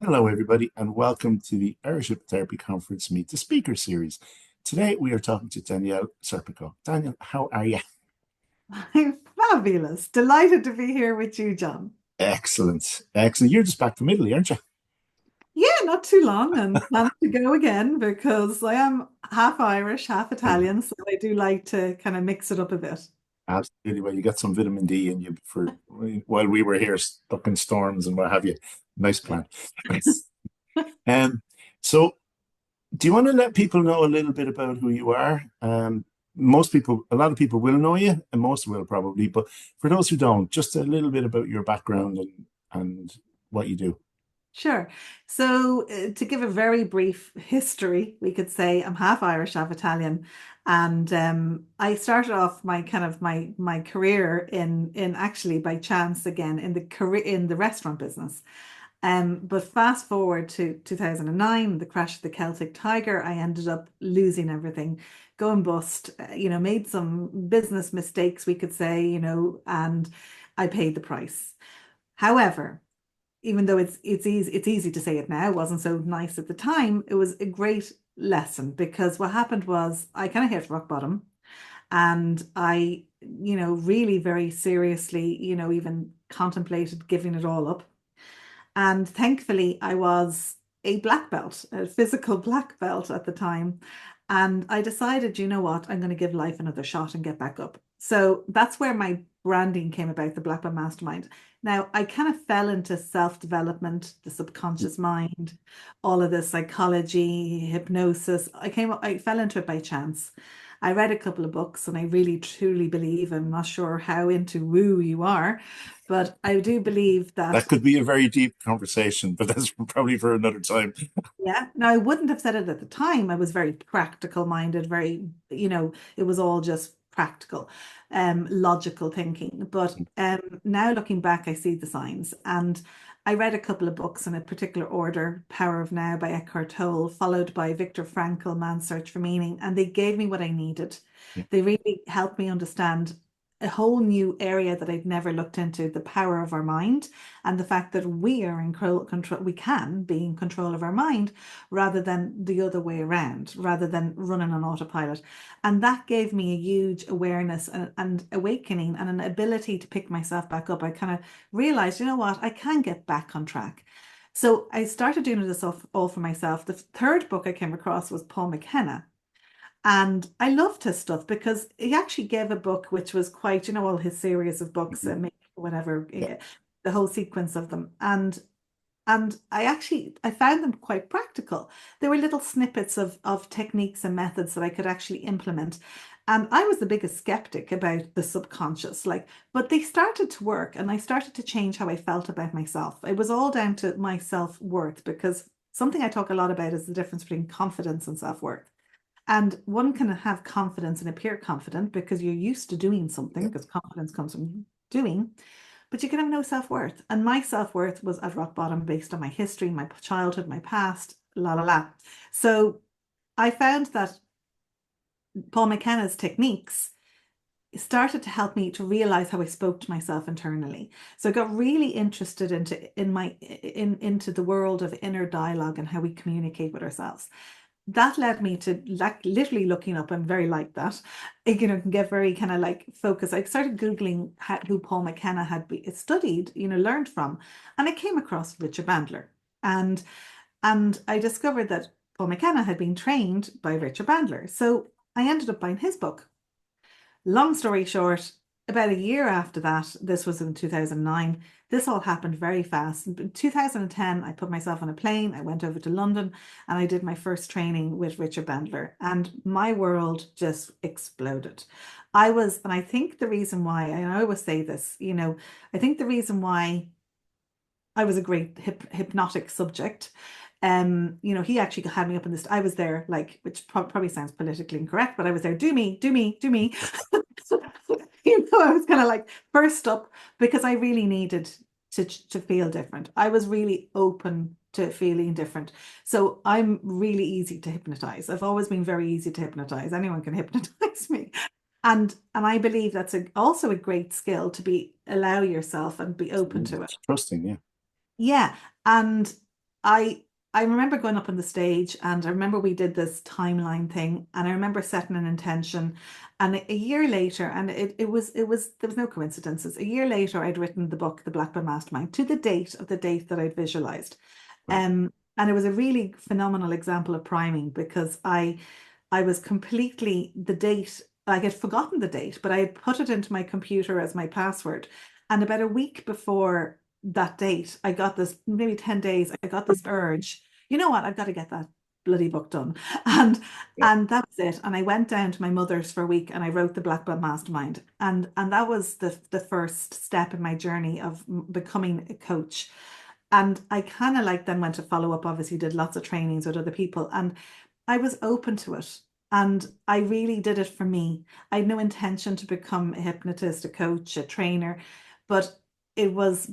Hello, everybody, and welcome to the Irish Hypnotherapy Conference Meet the Speaker series. Today, we are talking to Danielle Serpico. Danielle, how are you? I'm fabulous. Delighted to be here with you, John. Excellent. Excellent. You're just back from Italy, aren't you? Yeah, not too long and planning to go again because I am half Irish, half Italian, so I do like to kind of mix it up a bit. Absolutely. Well, you got some vitamin D in you for while we were here stuck in storms and what have you. Nice plan. Um, so, do you want to let people know a little bit about who you are? Most people, a lot of people will know you, and most will probably, but for those who don't, just a little bit about your background and what you do. Sure. So, to give a very brief history, we could say I'm half Irish, half Italian, and I started off my career in actually by chance again in the career in the restaurant business. But fast forward to 2009, the crash of the Celtic Tiger, I ended up losing everything, going bust, made some business mistakes, we could say, and I paid the price. However, even though it's easy to say it now, it wasn't so nice at the time, it was a great lesson because what happened was I kind of hit rock bottom and I, really very seriously, even contemplated giving it all up. And thankfully, I was a black belt, a physical black belt at the time. And I decided, you know what, I'm going to give life another shot and get back up. So that's where my branding came about, the Black Belt Mastermind. Now, I kind of fell into self-development, the subconscious mind, all of the psychology, hypnosis. I fell into it by chance. I read a couple of books and I really truly believe, I'm not sure how into woo you are, but I do believe that. That could be a very deep conversation, but that's probably for another time. Yeah. Now, I wouldn't have said it at the time. I was very practical minded, very, it was all just practical, logical thinking. But now looking back, I see the signs. And I read a couple of books in a particular order, Power of Now by Eckhart Tolle, followed by Viktor Frankl, Man's Search for Meaning. And they gave me what I needed. Yeah. They really helped me understand a whole new area that I'd never looked into, the power of our mind and the fact that we are in control, we can be in control of our mind rather than the other way around, rather than running on autopilot. And that gave me a huge awareness and awakening and an ability to pick myself back up. I kind of realized, you know what, I can get back on track. So I started doing this all for myself. The third book I came across was Paul McKenna. And I loved his stuff because he actually gave a book which was quite, all his series of books, Mhm. whatever, Yeah. the whole sequence of them. And I found them quite practical. They were little snippets of techniques and methods that I could actually implement. And I was the biggest skeptic about the subconscious, but they started to work and I started to change how I felt about myself. It was all down to my self-worth because something I talk a lot about is the difference between confidence and self-worth. And one can have confidence and appear confident because you're used to doing Yeah. something, because confidence comes from doing, but you can have no self-worth. And my self-worth was at rock bottom based on my history, my childhood, my past, la la la. So I found that Paul McKenna's techniques started to help me to realize how I spoke to myself internally. So I got really interested into the world of inner dialogue and how we communicate with ourselves. That led me to like literally looking up. I'm very like that. Can get very kind of like focused. I started Googling who Paul McKenna had studied, learned from, and I came across Richard Bandler. And I discovered that Paul McKenna had been trained by Richard Bandler. So I ended up buying his book. Long story short, about a year after that, this was in 2009, this all happened very fast. In 2010, I put myself on a plane, I went over to London, and I did my first training with Richard Bandler, and my world just exploded. And I think the reason why, and I always say this, I think the reason why I was a great hypnotic subject. He actually had me up in this. I was there, like, which probably sounds politically incorrect, but I was there. Do me, do me, do me. I was kind of like first up because I really needed to feel different. I was really open to feeling different. So I'm really easy to hypnotize. I've always been very easy to hypnotize. Anyone can hypnotize me. And I believe that's also a great skill allow yourself and be open to it. Trusting, yeah. Yeah. And I I remember going up on the stage, and I remember we did this timeline thing, and I remember setting an intention, and a year later, and it was there was no coincidences. A year later, I'd written the book, The Black Belt Mastermind, to the date that I'd visualized. Right. And it was a really phenomenal example of priming, because I was completely the date. I had forgotten the date, but I had put it into my computer as my password. And about a week before that date, I got this, maybe 10 days, I got this urge. You know what? I've got to get that bloody book done. And Yeah. and that was it. And I went down to my mother's for a week, and I wrote the Black Belt Mastermind. And that was the first step in my journey of becoming a coach. And I kind of like then went to follow up, obviously did lots of trainings with other people, and I was open to it. And I really did it for me. I had no intention to become a hypnotist, a coach, a trainer, but it was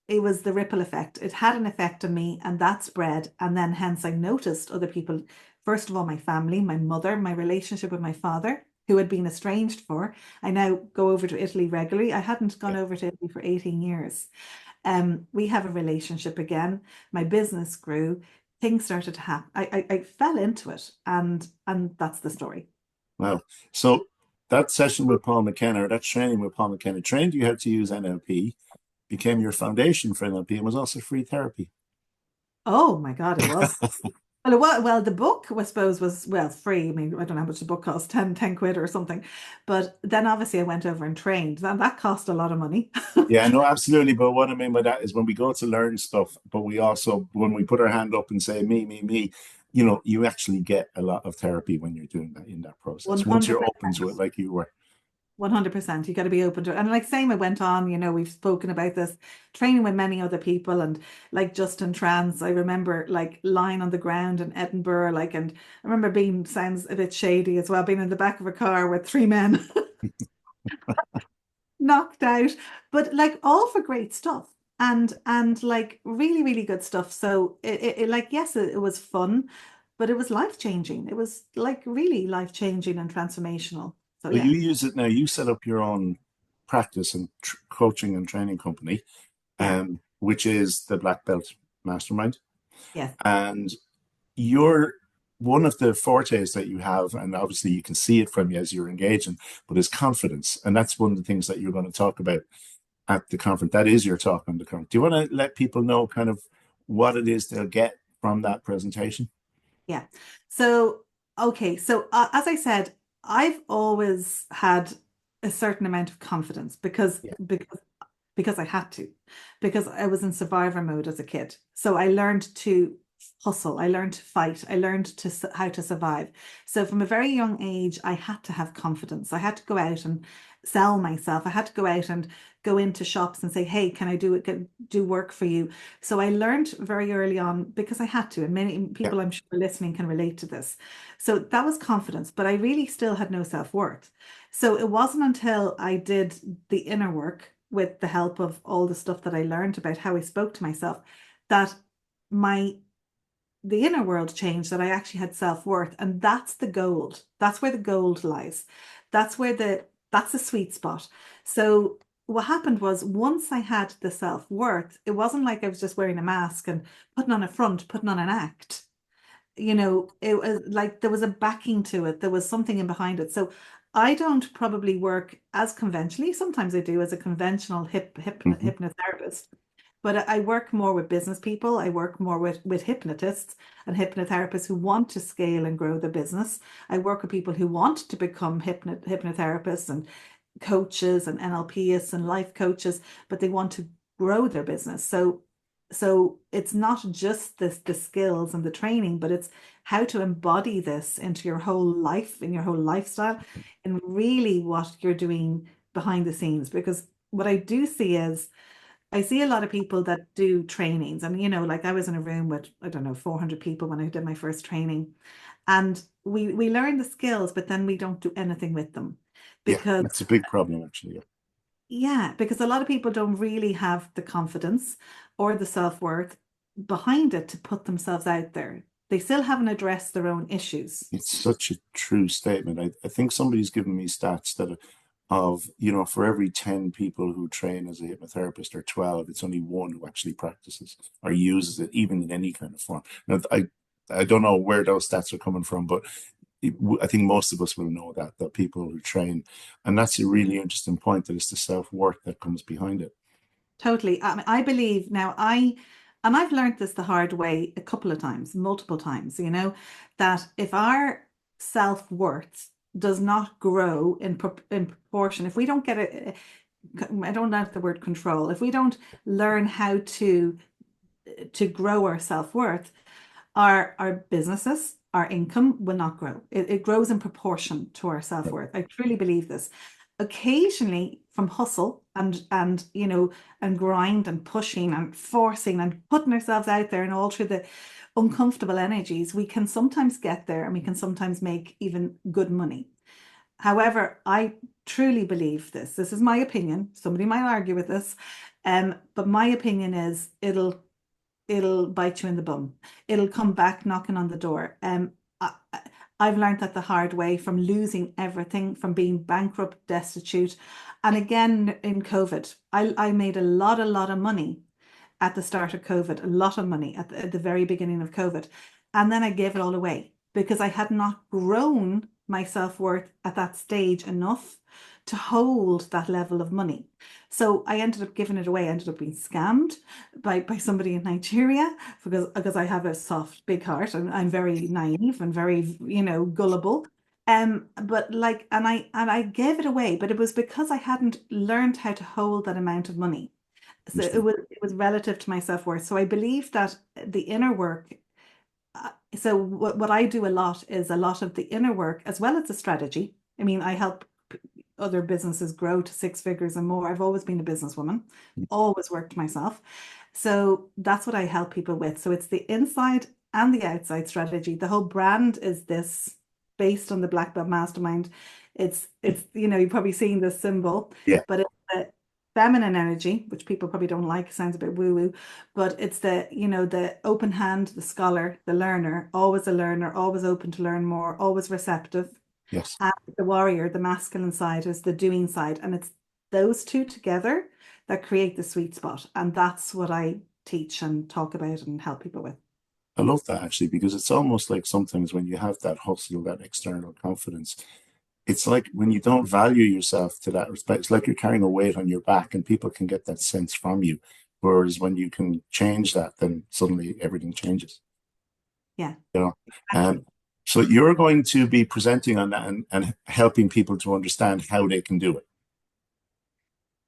it was the ripple effect. It had an effect on me, and that spread. And then hence I noticed other people, first of all, my family, my mother, my relationship with my father, who had been estranged for. I now go over to Italy regularly. I hadn't Yeah. gone over to Italy for 18 years. We have a relationship again. My business grew. Things started to happen. I fell into it, and that's the story. Wow. So that session with Paul McKenna, or that training with Paul McKenna, trained you how to use NLP, became your foundation for NLP, and was also free therapy. Oh my God, it was. Well, well, the book, I suppose, was, well, free. I mean, I don't know how much the book cost, 10 quid or something. But then obviously I went over and trained. That cost a lot of money. Yeah, no, absolutely. But what I mean by that is when we go to learn stuff, but we also, when we put our hand up and say, me, you actually get a lot of therapy when you're doing that in that process. Once you're 100%. open to it, like you were. 100%. You got to be open to it. And like same, I went on, we've spoken about this, training with many other people, and like Justin Trans, I remember like lying on the ground in Edinburgh, like, and I remember being, sounds a bit shady as well, being in the back of a car with three men knocked out, but like all for great stuff. And like really, really good stuff. So like, yes, it was fun, but it was life changing. It was like really life changing and transformational. So Well, yeah, you use it now. You set up your own practice and coaching and training company, yeah, which is the Black Belt Mastermind. yes. And you're one of the fortes that you have, and obviously you can see it from you as you're engaging, but is confidence. And that's one of the things that you're going to talk about at the conference. That is your talk on the conference. Do you want to let people know kind of what it is they'll get from that presentation? Yeah. So, okay. So, as I said, I've always had a certain amount of confidence, Yeah. because I had to, because I was in survivor mode as a kid. So I learned to hustle. I learned to fight. I learned how to survive. So from a very young age, I had to have confidence. I had to go out and sell myself. I had to go out and go into shops and say, "Hey, can I do work for you?" So I learned very early on, because I had to, and many Yeah. people I'm sure listening can relate to this. So that was confidence, but I really still had no self-worth. So it wasn't until I did the inner work with the help of all the stuff that I learned about how I spoke to myself, that my the inner world changed, that I actually had self-worth. And that's the gold. That's where the gold lies. That's the sweet spot. So what happened was, once I had the self-worth, it wasn't like I was just wearing a mask and putting on a front, putting on an act. It was like there was a backing to it. There was something in behind it. So I don't probably work as conventionally. Sometimes I do as a conventional Hmm. hypnotherapist, but I work more with business people. I work more with hypnotists and hypnotherapists who want to scale and grow their business. I work with people who want to become hypnotherapists and coaches and NLPists and life coaches, but they want to grow their business. So it's not just the skills and the training, but it's how to embody this into your whole life, in your whole lifestyle, and really what you're doing behind the scenes. Because what I do see is, I see a lot of people that do trainings, and like I was in a room with, I don't know, 400 people when I did my first training, and we learn the skills, but then we don't do anything with them, Yeah. because That's a big problem, actually. Yeah. yeah, because a lot of people don't really have the confidence or the self-worth behind it to put themselves out there. They still haven't addressed their own issues. It's such a true statement. I think somebody's given me stats that of, for every 10 people who train as a hypnotherapist or 12, it's only one who actually practices or uses it, even in any kind of form. Now, I don't know where those stats are coming from, but I think most of us will know that people who train, and that's a really interesting point, that it's the self-worth that comes behind it. Totally. I mean, I believe now and I've learned this the hard way a couple of times, multiple times, that if our self-worth does not grow in proportion, if we don't get it, I don't like the word control, if we don't learn how to grow our self-worth, our businesses, our income will not grow. It grows in proportion to our self-worth. I truly believe this. Occasionally, from hustle and and grind and pushing and forcing and putting ourselves out there and all through the uncomfortable energies, we can sometimes get there and we can sometimes make even good money. However, I truly believe this. This is my opinion. Somebody might argue with this, but my opinion is it'll bite you in the bum. It'll come back knocking on the door. I, I've learned that the hard way, from losing everything, from being bankrupt, destitute. And again, in COVID, I made a lot of money at the start of COVID, a lot of money at the very beginning of COVID. And then I gave it all away because I had not grown my self-worth at that stage enough to hold that level of money. So I ended up giving it away. I ended up being scammed by somebody in Nigeria because I have a soft, big heart and I'm very naive and very, gullible. But like, and I gave it away, but it was because I hadn't learned how to hold that amount of money. So it was relative to my self-worth. So I believe that the inner work. So what I do a lot is a lot of the inner work as well as the strategy. I mean, I help other businesses grow to six figures and more. I've always been a businesswoman, always worked myself. So that's what I help people with. So it's the inside and the outside strategy. The whole brand is this, based on the Black Belt Mastermind. It's you've probably seen this symbol, Yeah. but it's the feminine energy, which people probably don't like, sounds a bit woo-woo, but it's the open hand, the scholar, the learner, always a learner, always open to learn more, always receptive. Yes. And the warrior, the masculine side, is the doing side. And it's those two together that create the sweet spot. And that's what I teach and talk about and help people with. I love that, actually, because it's almost like sometimes when you have that hustle, that external confidence, it's like when you don't value yourself to that respect, it's like you're carrying a weight on your back and people can get that sense from you. Whereas when you can change that, then suddenly everything changes. Yeah. Um, so you're going to be presenting on that and helping people to understand how they can do it.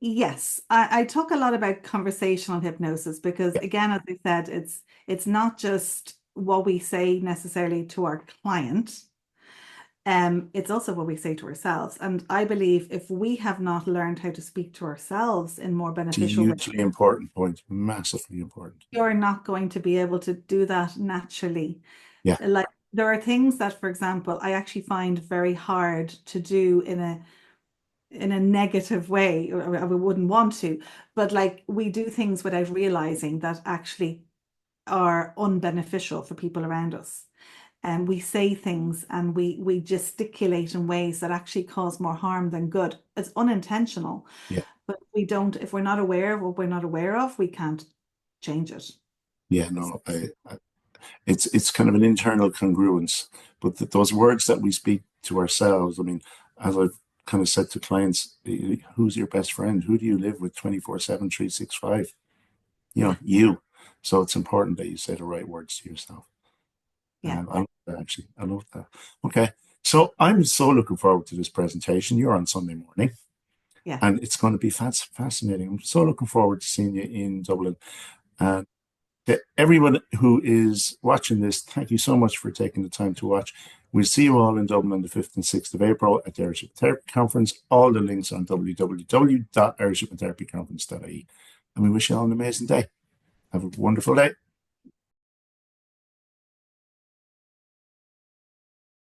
Yes, I talk a lot about conversational hypnosis because, Yeah. again, as I said, it's not just what we say necessarily to our client. It's also what we say to ourselves. And I believe if we have not learned how to speak to ourselves in more It's a beneficial ways, hugely important point, massively important. you're not going to be able to do that naturally. Yeah. Like, there are things that, for example, I actually find very hard to do in a negative way, or I wouldn't want to, but like, we do things without realizing that actually are unbeneficial for people around us. And we say things and we gesticulate in ways that actually cause more harm than good. It's unintentional, Yeah. but we don't, if we're not aware of what we're not aware of, we can't change it. Yeah, no, it's kind of an internal congruence. But those words that we speak to ourselves, I mean, as I've kind of said to clients, who's your best friend? Who do you live with 24/7, 365? You. So it's important that you say the right words to yourself. Yeah. I love that, actually. I love that. Okay. So I'm so looking forward to this presentation. You're on Sunday morning, Yeah. and it's going to be fascinating. I'm so looking forward to seeing you in Dublin. And to everyone who is watching this, thank you so much for taking the time to watch. We'll see you all in Dublin on the 5th and 6th of April at the Irish Hypnotherapy Conference. All the links on www.irishhypnotherapyconference.ie. And we wish you all an amazing day. Have a wonderful day.